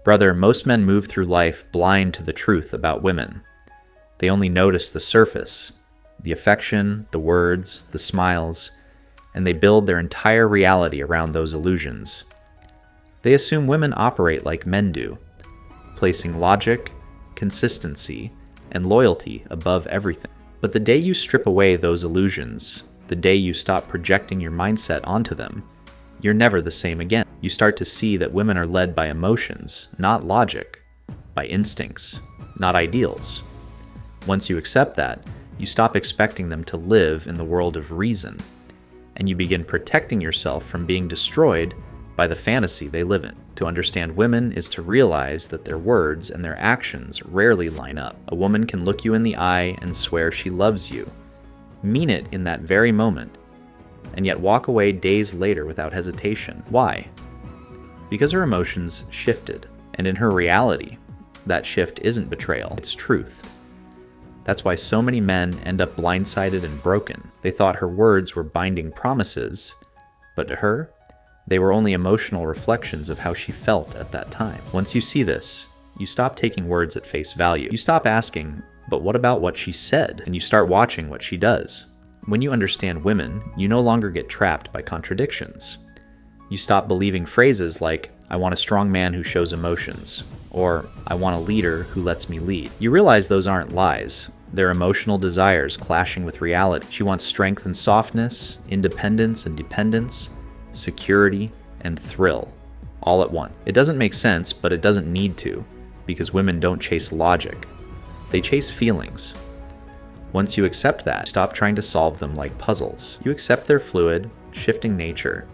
Brother, most men move through life blind to the truth about women. They only notice the surface, the affection, the words, the smiles, and they build their entire reality around those illusions. They assume women operate like men do, placing logic, consistency, and loyalty above everything. But the day you strip away those illusions, the day you stop projecting your mindset onto them, you're never the same again. You start to see that women are led by emotions, not logic, by instincts, not ideals. Once you accept that, you stop expecting them to live in the world of reason, and you begin protecting yourself from being destroyed by the fantasy they live in. To understand women is to realize that their words and their actions rarely line up. A woman can look you in the eye and swear she loves you, mean it in that very moment, and yet walk away days later without hesitation. Why? Because her emotions shifted, and in her reality, that shift isn't betrayal, it's truth. That's why so many men end up blindsided and broken. They thought her words were binding promises, but to her, they were only emotional reflections of how she felt at that time. Once you see this, you stop taking words at face value. You stop asking, but what about what she said? And you start watching what she does. When you understand women, you no longer get trapped by contradictions. You stop believing phrases like, I want a strong man who shows emotions, or I want a leader who lets me lead. You realize those aren't lies. They're emotional desires clashing with reality. She wants strength and softness, independence and dependence, security and thrill, all at once. It doesn't make sense, but it doesn't need to, because women don't chase logic. They chase feelings. Once you accept that, stop trying to solve them like puzzles. You accept their fluid, shifting nature,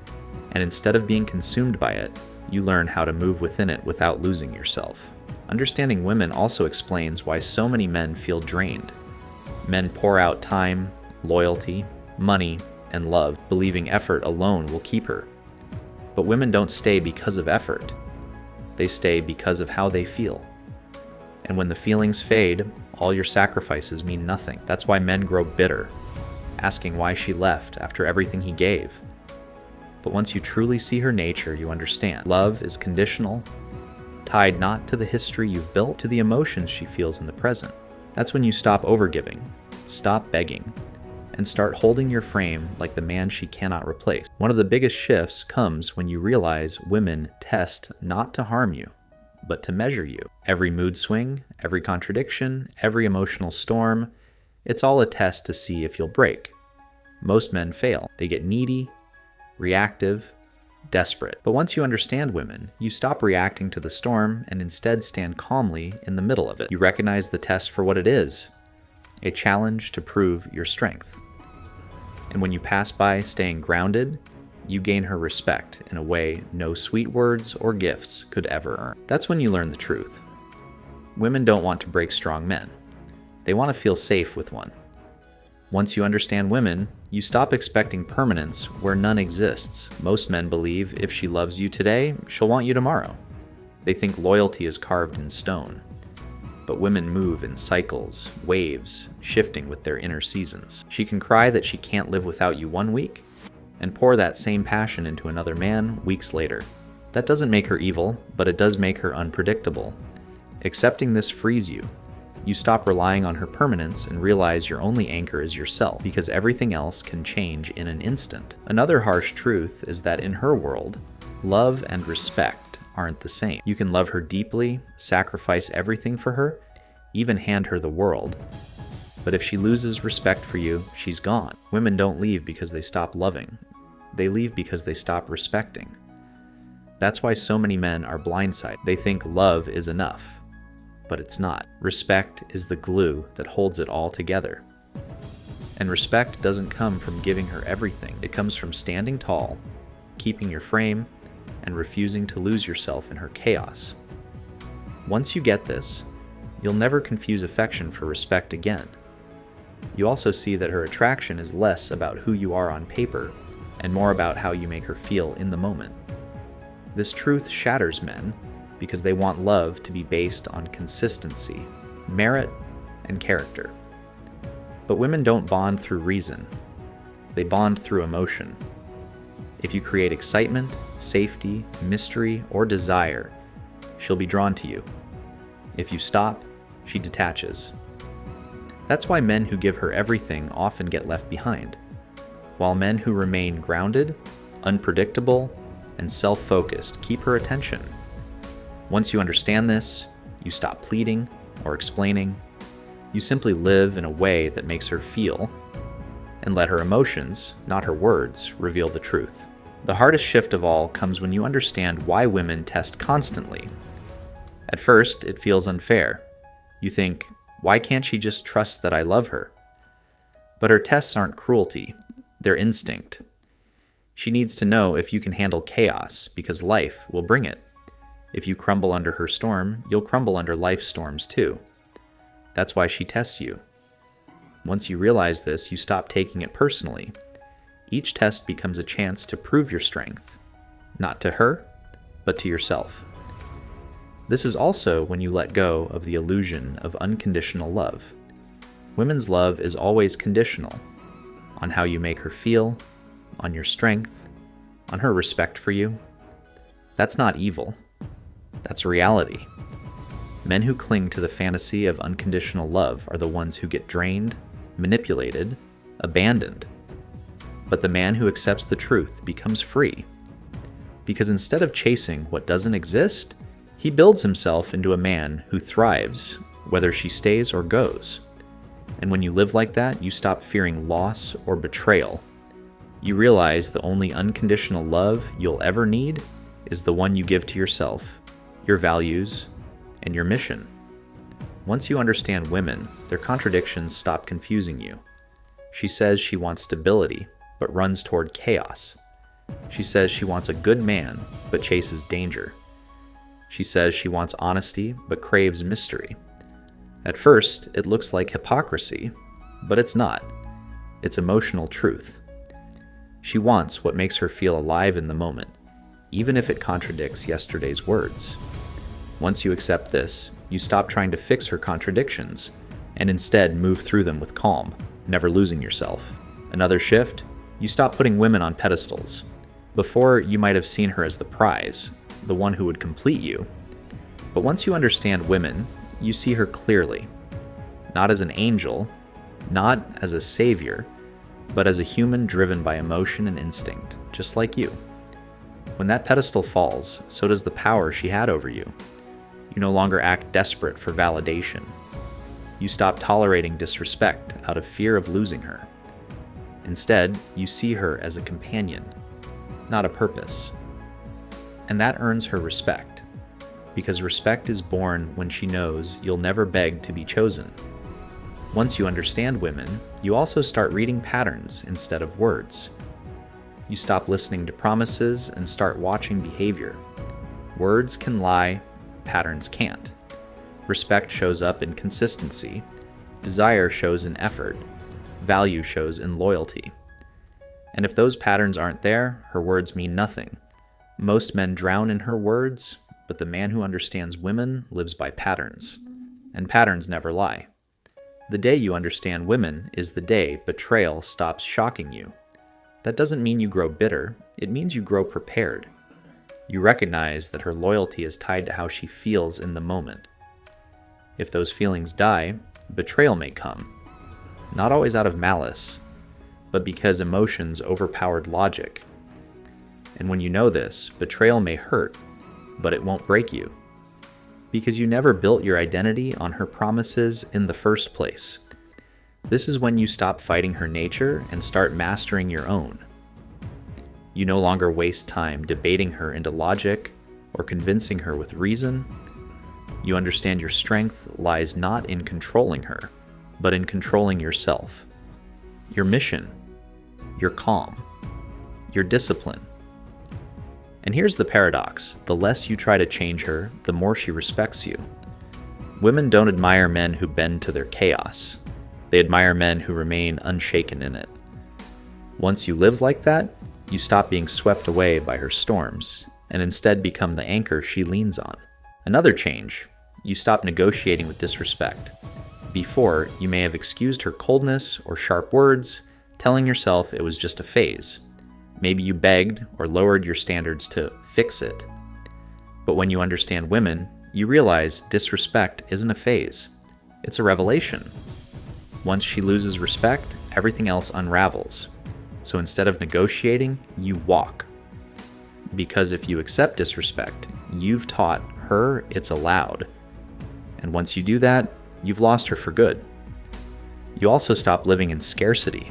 and instead of being consumed by it, you learn how to move within it without losing yourself. Understanding women also explains why so many men feel drained. Men pour out time, loyalty, money, and love, believing effort alone will keep her. But women don't stay because of effort. They stay because of how they feel. And when the feelings fade, all your sacrifices mean nothing. That's why men grow bitter, asking why she left after everything he gave. But once you truly see her nature, you understand. Love is conditional, tied not to the history you've built, to the emotions she feels in the present. That's when you stop overgiving, stop begging, and start holding your frame like the man she cannot replace. One of the biggest shifts comes when you realize women test not to harm you, but to measure you. Every mood swing, every contradiction, every emotional storm, it's all a test to see if you'll break. Most men fail. They get needy, reactive, desperate. But once you understand women, you stop reacting to the storm and instead stand calmly in the middle of it. You recognize the test for what it is, a challenge to prove your strength. And when you pass by staying grounded, you gain her respect in a way no sweet words or gifts could ever earn. That's when you learn the truth. Women don't want to break strong men. They want to feel safe with one. Once you understand women, you stop expecting permanence where none exists. Most men believe if she loves you today, she'll want you tomorrow. They think loyalty is carved in stone. But women move in cycles, waves, shifting with their inner seasons. She can cry that she can't live without you one week, and pour that same passion into another man weeks later. That doesn't make her evil, but it does make her unpredictable. Accepting this frees you. You stop relying on her permanence and realize your only anchor is yourself, because everything else can change in an instant. Another harsh truth is that in her world, love and respect aren't the same. You can love her deeply, sacrifice everything for her, even hand her the world. But if she loses respect for you, she's gone. Women don't leave because they stop loving. They leave because they stop respecting. That's why so many men are blindsided. They think love is enough, but it's not. Respect is the glue that holds it all together. And respect doesn't come from giving her everything. It comes from standing tall, keeping your frame, and refusing to lose yourself in her chaos. Once you get this, you'll never confuse affection for respect again. You also see that her attraction is less about who you are on paper and more about how you make her feel in the moment. This truth shatters men because they want love to be based on consistency, merit, and character. But women don't bond through reason. They bond through emotion. If you create excitement, safety, mystery, or desire, she'll be drawn to you. If you stop, she detaches. That's why men who give her everything often get left behind, while men who remain grounded, unpredictable, and self-focused keep her attention. Once you understand this, you stop pleading or explaining. You simply live in a way that makes her feel, and let her emotions, not her words, reveal the truth. The hardest shift of all comes when you understand why women test constantly. At first, it feels unfair. You think, why can't she just trust that I love her? But her tests aren't cruelty, they're instinct. She needs to know if you can handle chaos, because life will bring it. If you crumble under her storm, you'll crumble under life's storms too. That's why she tests you. Once you realize this, you stop taking it personally. Each test becomes a chance to prove your strength, not to her, but to yourself. This is also when you let go of the illusion of unconditional love. Women's love is always conditional on how you make her feel, on your strength, on her respect for you. That's not evil. That's reality. Men who cling to the fantasy of unconditional love are the ones who get drained, manipulated, abandoned. But the man who accepts the truth becomes free. Because instead of chasing what doesn't exist, he builds himself into a man who thrives, whether she stays or goes. And when you live like that, you stop fearing loss or betrayal. You realize the only unconditional love you'll ever need is the one you give to yourself, your values, and your mission. Once you understand women, their contradictions stop confusing you. She says she wants stability, but runs toward chaos. She says she wants a good man, but chases danger. She says she wants honesty, but craves mystery. At first, it looks like hypocrisy, but it's not. It's emotional truth. She wants what makes her feel alive in the moment, even if it contradicts yesterday's words. Once you accept this, you stop trying to fix her contradictions, and instead move through them with calm, never losing yourself. Another shift, you stop putting women on pedestals. Before, you might have seen her as the prize, the one who would complete you. But once you understand women, you see her clearly. Not as an angel, not as a savior, but as a human driven by emotion and instinct, just like you. When that pedestal falls, so does the power she had over you. You no longer act desperate for validation. You stop tolerating disrespect out of fear of losing her. Instead, you see her as a companion, not a purpose. And that earns her respect, because respect is born when she knows you'll never beg to be chosen. Once you understand women, you also start reading patterns instead of words. You stop listening to promises and start watching behavior. Words can lie, patterns can't. Respect shows up in consistency. Desire shows in effort. Value shows in loyalty. And if those patterns aren't there, her words mean nothing. Most men drown in her words, but the man who understands women lives by patterns. And patterns never lie. The day you understand women is the day betrayal stops shocking you. That doesn't mean you grow bitter, it means you grow prepared. You recognize that her loyalty is tied to how she feels in the moment. If those feelings die, betrayal may come. Not always out of malice, but because emotions overpowered logic. And when you know this, betrayal may hurt, but it won't break you. Because you never built your identity on her promises in the first place. This is when you stop fighting her nature and start mastering your own. You no longer waste time debating her into logic or convincing her with reason. You understand your strength lies not in controlling her, but in controlling yourself. Your mission, your calm, your discipline. And here's the paradox. The less you try to change her, the more she respects you. Women don't admire men who bend to their chaos. They admire men who remain unshaken in it. Once you live like that, you stop being swept away by her storms, and instead become the anchor she leans on. Another change, you stop negotiating with disrespect. Before, you may have excused her coldness or sharp words, telling yourself it was just a phase. Maybe you begged or lowered your standards to fix it. But when you understand women, you realize disrespect isn't a phase. It's a revelation. Once she loses respect, everything else unravels. So instead of negotiating, you walk. Because if you accept disrespect, you've taught her it's allowed. And once you do that, you've lost her for good. You also stop living in scarcity.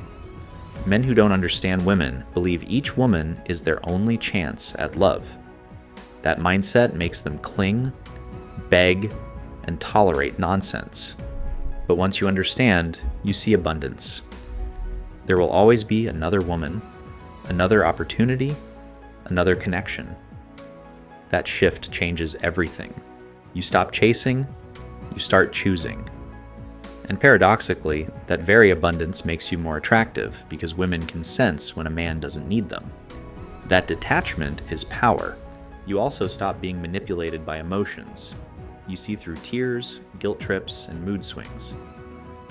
Men who don't understand women believe each woman is their only chance at love. That mindset makes them cling, beg, and tolerate nonsense. But once you understand, you see abundance. There will always be another woman, another opportunity, another connection. That shift changes everything. You stop chasing, you start choosing. And paradoxically, that very abundance makes you more attractive because women can sense when a man doesn't need them. That detachment is power. You also stop being manipulated by emotions. You see through tears, guilt trips, and mood swings.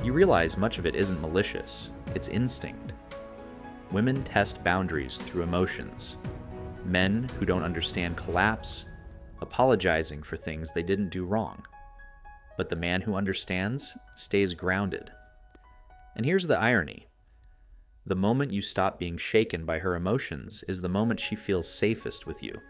You realize much of it isn't malicious, it's instinct. Women test boundaries through emotions. Men who don't understand collapse, apologizing for things they didn't do wrong. But the man who understands stays grounded. And here's the irony. The moment you stop being shaken by her emotions is the moment she feels safest with you.